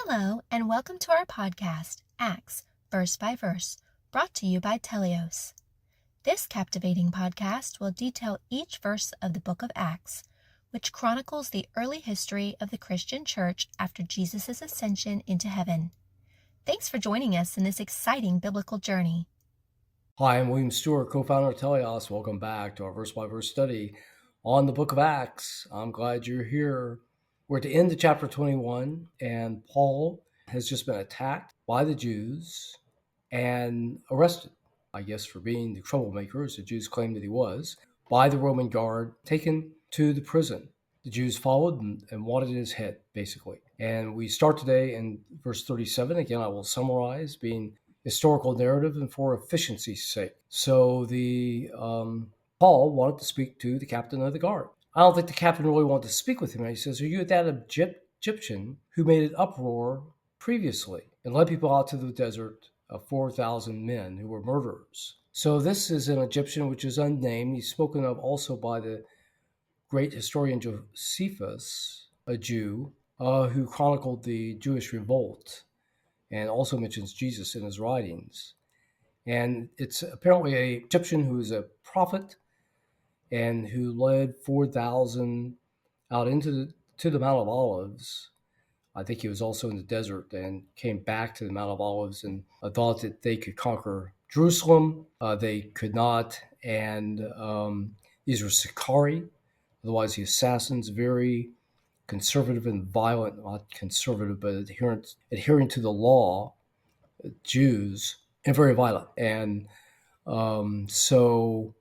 Hello, and welcome to our podcast, Acts, Verse by Verse, brought to you by Teleios. This captivating podcast will detail each verse of the book of Acts, which chronicles the early history of the Christian church after Jesus' ascension into heaven. Thanks for joining us in this exciting biblical journey. Hi, I'm William Stewart, co-founder of Teleios. Welcome back to our verse-by-verse study on the book of Acts. I'm glad you're here. We're at the end of chapter 21, and Paul has just been attacked by the Jews and arrested, I guess, for being the troublemaker, as the Jews claimed that he was, by the Roman guard, taken to the prison. The Jews followed and wanted his head, basically. And we start today in verse 37. Again, I will summarize, being historical narrative and for efficiency's sake. So Paul wanted to speak to the captain of the guard. I don't think the captain really wanted to speak with him. He says, "Are you that Egyptian who made an uproar previously and led people out to the desert of 4,000 men who were murderers?" So this is an Egyptian which is unnamed. He's spoken of also by the great historian Josephus, a Jew, who chronicled the Jewish revolt and also mentions Jesus in his writings. And it's apparently an Egyptian who is a prophet and who led 4,000 out into the Mount of Olives. I think he was also in the desert and came back to the Mount of Olives and thought that they could conquer Jerusalem. They could not. And these were Sicarii, otherwise the assassins, very conservative and violent, not conservative, but adhering to the law, Jews, and very violent. And so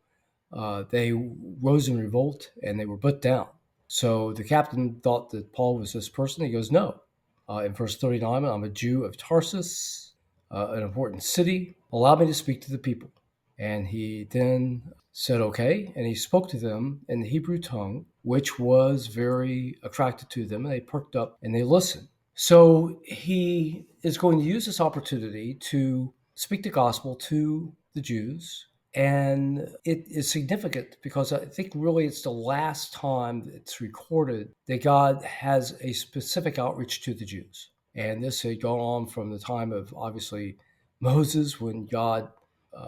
they rose in revolt and they were put down. So the captain thought that Paul was this person. He goes, "No." In verse 39, "I'm a Jew of Tarsus, an important city. Allow me to speak to the people." And he then said, "Okay." And he spoke to them in the Hebrew tongue, which was very attractive to them. And they perked up and they listened. So he is going to use this opportunity to speak the gospel to the Jews. And it is significant because I think really it's the last time it's recorded that God has a specific outreach to the Jews. And this had gone on from the time of, obviously, Moses, when God,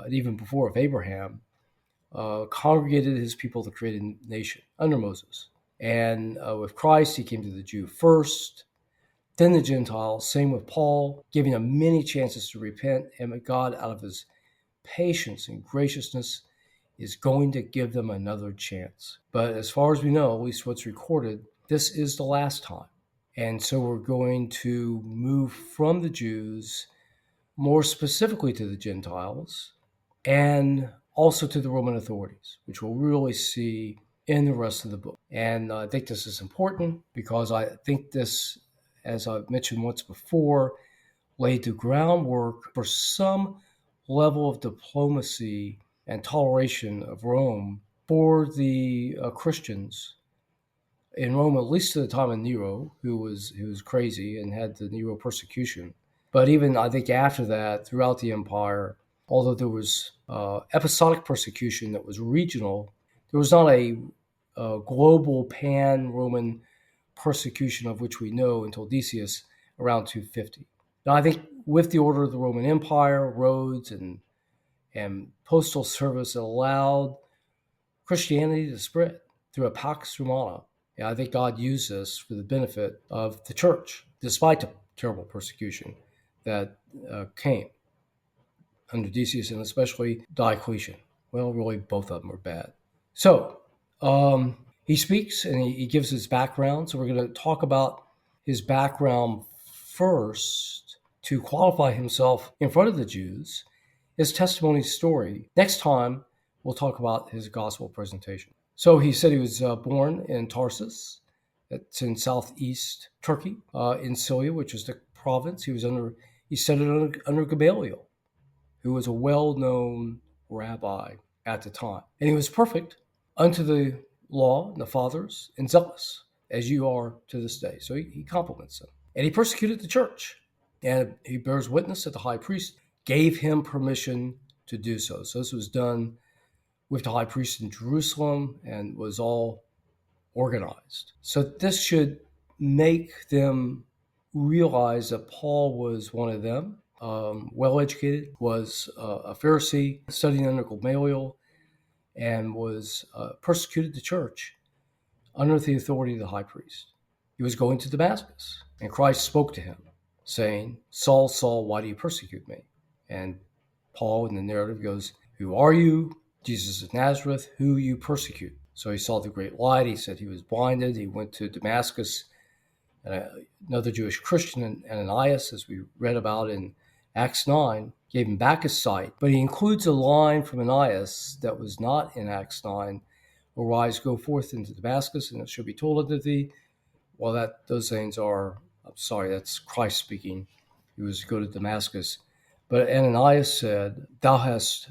even before of Abraham, congregated his people to create a nation under Moses. And with Christ, he came to the Jew first, then the Gentiles. Same with Paul, giving them many chances to repent. And God, out of his patience and graciousness, is going to give them another chance. But as far as we know, at least what's recorded, this is the last time. And so we're going to move from the Jews more specifically to the Gentiles and also to the Roman authorities, which we'll really see in the rest of the book. And I think this is important because I think this, as I've mentioned once before, laid the groundwork for some level of diplomacy and toleration of Rome for the Christians in Rome, at least to the time of Nero, who was crazy and had the Nero persecution. But even, I think, after that, throughout the empire, although there was episodic persecution that was regional, there was not a global pan-Roman persecution of which we know until Decius around 250. Now, I think with the order of the Roman Empire, roads and postal service allowed Christianity to spread through a Pax Romana. And I think God used this for the benefit of the church, despite the terrible persecution that came under Decius and especially Diocletian. Well, really, both of them were bad. So he speaks and he gives his background. So we're going to talk about his background first to qualify himself in front of the Jews, his testimony story. Next time, we'll talk about his gospel presentation. So he said he was born in Tarsus. It's in southeast Turkey, in Syria, which is the province. He studied under Gamaliel, who was a well-known rabbi at the time. And he was perfect unto the law and the fathers and zealous, as you are to this day. So he compliments them. And he persecuted the church. And he bears witness that the high priest gave him permission to do so. So this was done with the high priest in Jerusalem and was all organized. So this should make them realized that Paul was one of them, well-educated, was a Pharisee, studying under Gamaliel, and was persecuted the church under the authority of the high priest. He was going to Damascus, and Christ spoke to him, saying, Saul, Saul, why do you persecute me? And Paul, in the narrative, goes, who are you? Jesus of Nazareth, who you persecute. So he saw the great light. He said he was blinded. He went to Damascus. And another Jewish Christian, Ananias, as we read about in Acts 9, gave him back his sight. But he includes a line from Ananias that was not in Acts 9, arise, go forth into Damascus, and it shall be told unto thee. Well, those things are, that's Christ speaking. He was to go to Damascus. But Ananias said, thou hast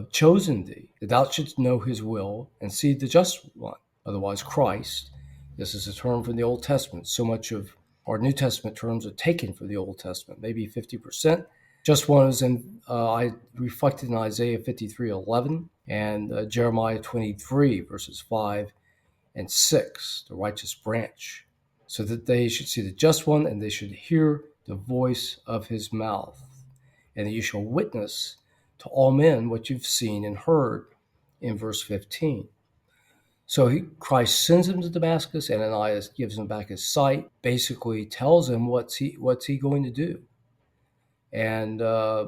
chosen thee, that thou shouldst know his will and see the just one. Otherwise, Christ, this is a term from the Old Testament. So much of our New Testament terms are taken from the Old Testament, maybe 50%. Just one is I reflected in Isaiah 53:11 and Jeremiah 23, verses 5 and 6, the righteous branch, so that they should see the just one and they should hear the voice of his mouth. And that you shall witness to all men what you've seen and heard in verse 15. So Christ sends him to Damascus, and Ananias gives him back his sight, basically tells him what's he going to do. And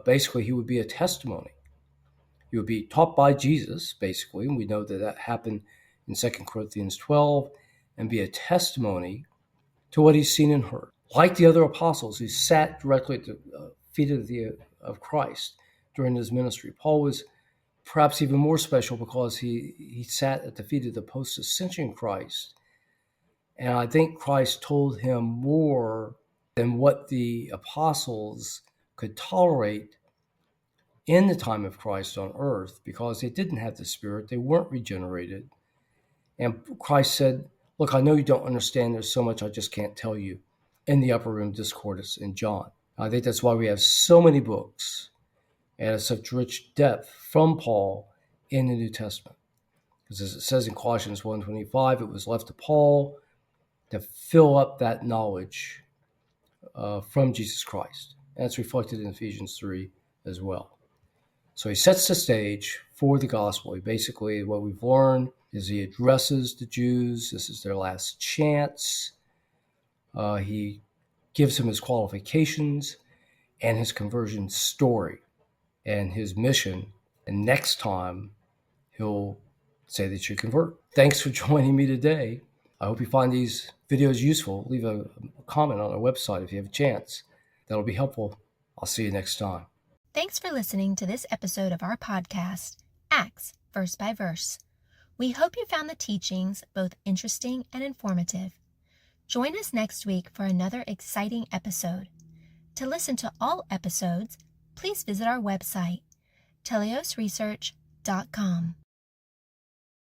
basically he would be a testimony. He would be taught by Jesus, basically, and we know that happened in 2 Corinthians 12, and be a testimony to what he's seen and heard. Like the other apostles who sat directly at the feet of Christ during his ministry. Paul was perhaps even more special because he sat at the feet of the post-ascension Christ. And I think Christ told him more than what the apostles could tolerate in the time of Christ on earth, because they didn't have the Spirit. They weren't regenerated. And Christ said, look, I know you don't understand. There's so much I just can't tell you, in the Upper Room Discourse in John. I think that's why we have so many books and such rich depth from Paul in the New Testament. Because as it says in Colossians 1:25, it was left to Paul to fill up that knowledge from Jesus Christ. And it's reflected in Ephesians 3 as well. So he sets the stage for the gospel. Basically, what we've learned is he addresses the Jews. This is their last chance. He gives them his qualifications and his conversion story and his mission. And next time, he'll say that you convert. Thanks for joining me today. I hope you find these videos useful. Leave a comment on our website if you have a chance. That'll be helpful. I'll see you next time. Thanks for listening to this episode of our podcast, Acts Verse by Verse. We hope you found the teachings both interesting and informative. Join us next week for another exciting episode. To listen to all episodes, please visit our website, teleiosresearch.com.